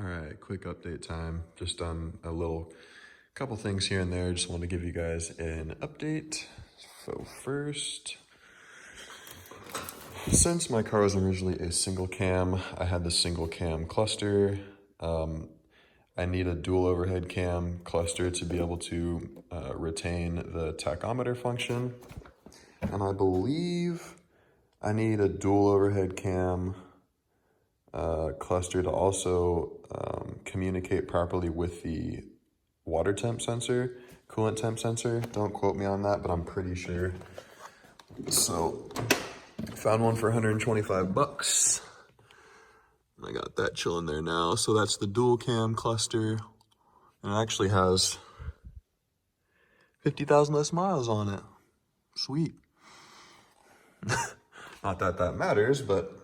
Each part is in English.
All right, quick update time. Just done a couple things here and there. Just want to give you guys an update. So first, since my car was originally a single cam, I had the single cam cluster. I need a dual overhead cam cluster to be able to retain the tachometer function. And I believe I need a dual overhead cam cluster to also communicate properly with the water temp sensor, coolant temp sensor. Don't quote me on that, but I'm pretty sure. So found one for 125 bucks. I got that chilling there now. So that's the dual cam cluster. And it actually has 50,000 less miles on it. Sweet. Not that that matters, but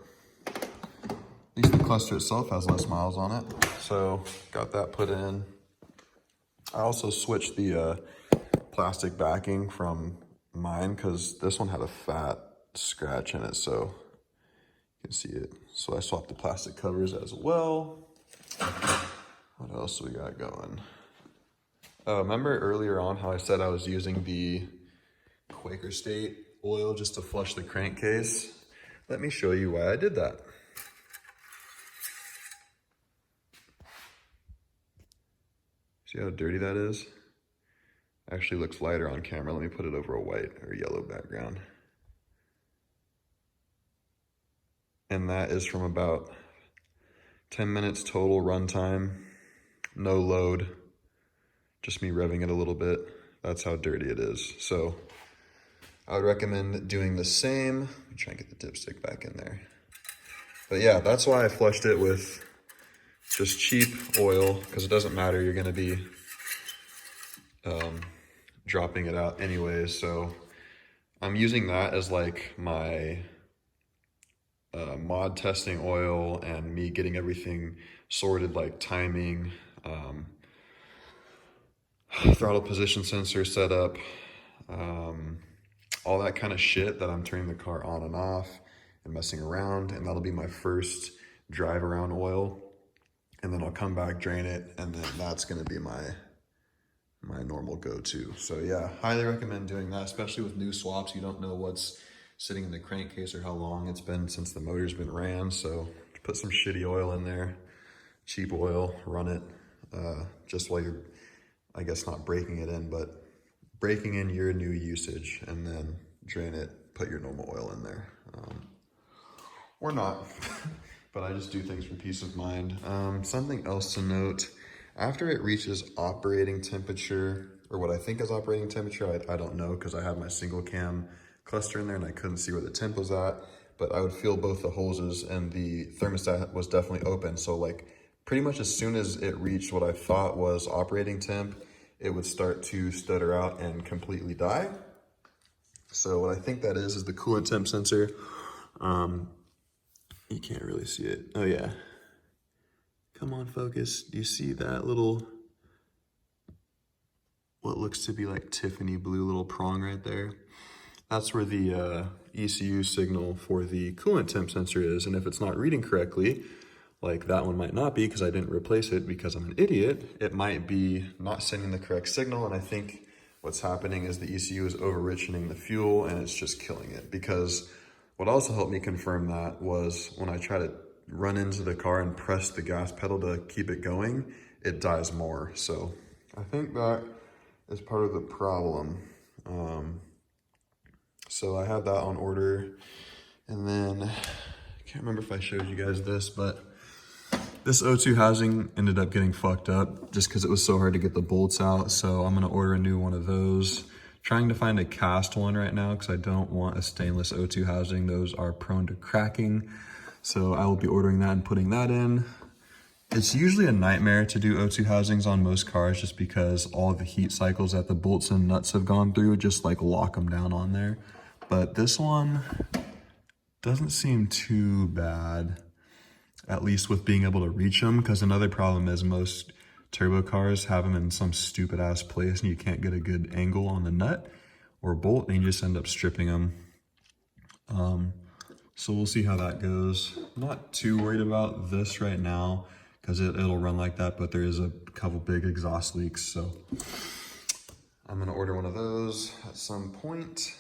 at least the cluster itself has less miles on it. So got that put in. I also switched the plastic backing from mine because this one had a fat scratch in it, so you can see it. So I swapped the plastic covers as well. What else we got going? Remember earlier on how I said I was using the Quaker State oil just to flush the crankcase? Let me show you why I did that. See how dirty that is? Actually looks lighter on camera. Let me put it over a white or yellow background. And that is from about 10 minutes total runtime, no load, just me revving it a little bit. That's how dirty it is. So I would recommend doing the same. Let me try and get the dipstick back in there. But yeah, that's why I flushed it with just cheap oil, because it doesn't matter, you're gonna be dropping it out anyways. So I'm using that as like my mod testing oil and me getting everything sorted, like timing, throttle position sensor setup, all that kind of shit that I'm turning the car on and off and messing around. And that'll be my first drive around oil. And then I'll come back, drain it, and then that's gonna be my normal go-to. So yeah, highly recommend doing that, especially with new swaps. You don't know what's sitting in the crankcase or how long it's been since the motor's been ran. So put some shitty oil in there, cheap oil, run it, just while you're, I guess not breaking it in, but breaking in your new usage, and then drain it, put your normal oil in there. Or not, but I just do things for peace of mind. Something else to note, after it reaches operating temperature, or what I think is operating temperature, I don't know because I have my single cam cluster in there and I couldn't see where the temp was at, but I would feel both the hoses and the thermostat was definitely open. So like pretty much as soon as it reached what I thought was operating temp, it would start to stutter out and completely die. So what I think that is the coolant temp sensor. You can't really see it. Oh yeah. Come on, focus. Do you see that little, what looks to be like Tiffany blue little prong right there? That's where the ECU signal for the coolant temp sensor is. And if it's not reading correctly, like that one might not be because I didn't replace it because I'm an idiot, it might be not sending the correct signal. And I think what's happening is the ECU is over-richening the fuel and it's just killing it. Because what also helped me confirm that was when I try to run into the car and press the gas pedal to keep it going, it dies more. So I think that is part of the problem. So I have that on order. And then, I can't remember if I showed you guys this, but this O2 housing ended up getting fucked up just because it was so hard to get the bolts out. So I'm gonna order a new one of those. Trying to find a cast one right now because I don't want a stainless O2 housing. Those are prone to cracking. So I will be ordering that and putting that in. It's usually a nightmare to do O2 housings on most cars just because all the heat cycles that the bolts and nuts have gone through just like lock them down on there. But this one doesn't seem too bad, at least with being able to reach them, because another problem is most turbo cars have them in some stupid ass place and you can't get a good angle on the nut or bolt and you just end up stripping them. So we'll see how that goes. I'm not too worried about this right now because it'll run like that, but there is a couple big exhaust leaks, so I'm gonna order one of those at some point.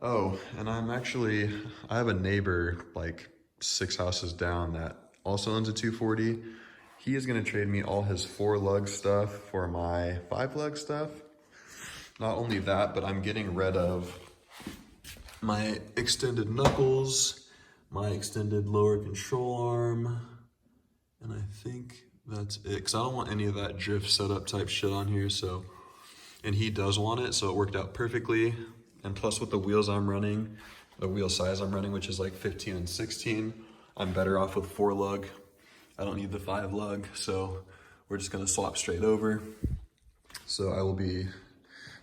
Oh, and I have a neighbor like 6 houses down that also owns a 240. He is gonna trade me all his 4-lug stuff for my 5-lug stuff. Not only that, but I'm getting rid of my extended knuckles, my extended lower control arm, and I think that's it, because I don't want any of that drift setup type shit on here, so, and he does want it, so it worked out perfectly. And plus with the wheels I'm running, the wheel size I'm running, which is like 15 and 16, I'm better off with 4-lug. I don't need the 5-lug, so we're just gonna swap straight over. So I will be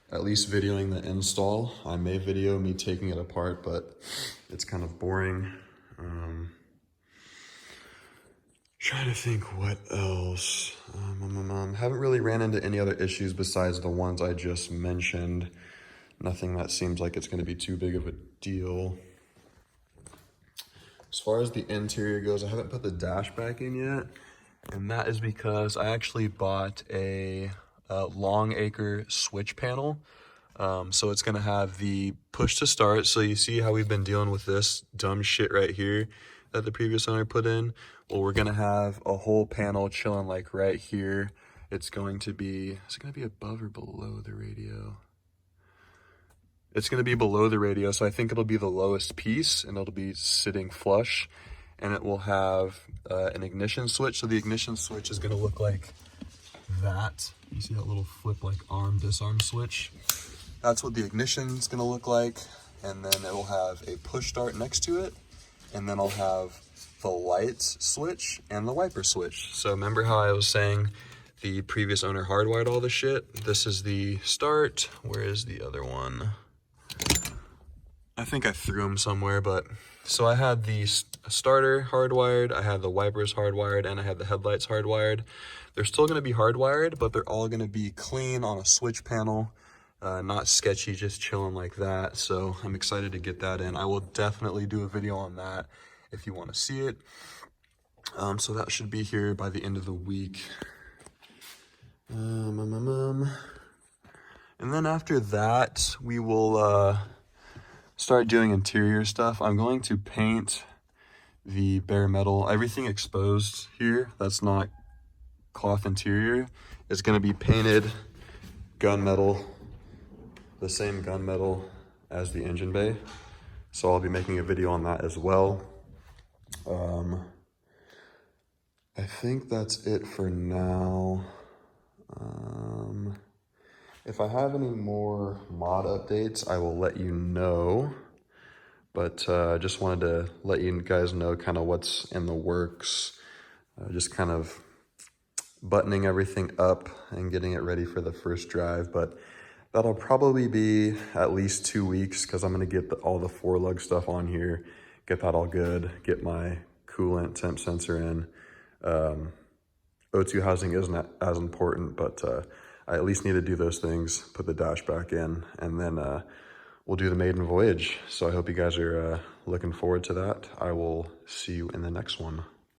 at least videoing the install. I may video me taking it apart, but it's kind of boring. Trying to think what else. Haven't really ran into any other issues besides the ones I just mentioned. Nothing that seems like it's going to be too big of a deal. As far as the interior goes, I haven't put the dash back in yet, and that is because I actually bought a long acre switch panel. So it's going to have the push to start. So you see how we've been dealing with this dumb shit right here that the previous owner put in? Well, we're going to have a whole panel chilling like right here. It's going to be, is it going to be above or below the radio? It's going to be below the radio, so I think it'll be the lowest piece, and it'll be sitting flush, and it will have an ignition switch. So the ignition switch is going to look like that. You see that little flip like arm disarm switch? That's what the ignition is going to look like, and then it will have a push start next to it, and then I'll have the lights switch and the wiper switch. So remember how I was saying the previous owner hardwired all the shit? This is the start. Where is the other one? I think I threw them somewhere, but so I had the starter hardwired, I had the wipers hardwired, and I had the headlights hardwired. They're still going to be hardwired, but they're all going to be clean on a switch panel, not sketchy, just chilling like that. So I'm excited to get that in. I will definitely do a video on that if you want to see it. So that should be here by the end of the week. And then after that, we will start doing interior stuff. I'm going to paint the bare metal, everything exposed here that's not cloth interior is going to be painted gunmetal, the same gunmetal as the engine bay. So I'll be making a video on that as well. I think that's it for now. If I have any more mod updates, I will let you know. But I just wanted to let you guys know kind of what's in the works. Just kind of buttoning everything up and getting it ready for the first drive. But that'll probably be at least 2 weeks because I'm going to get all the 4-lug stuff on here, get that all good, get my coolant temp sensor in. O2 housing isn't as important, but I at least need to do those things, put the dash back in, and then we'll do the maiden voyage. So I hope you guys are looking forward to that. I will see you in the next one.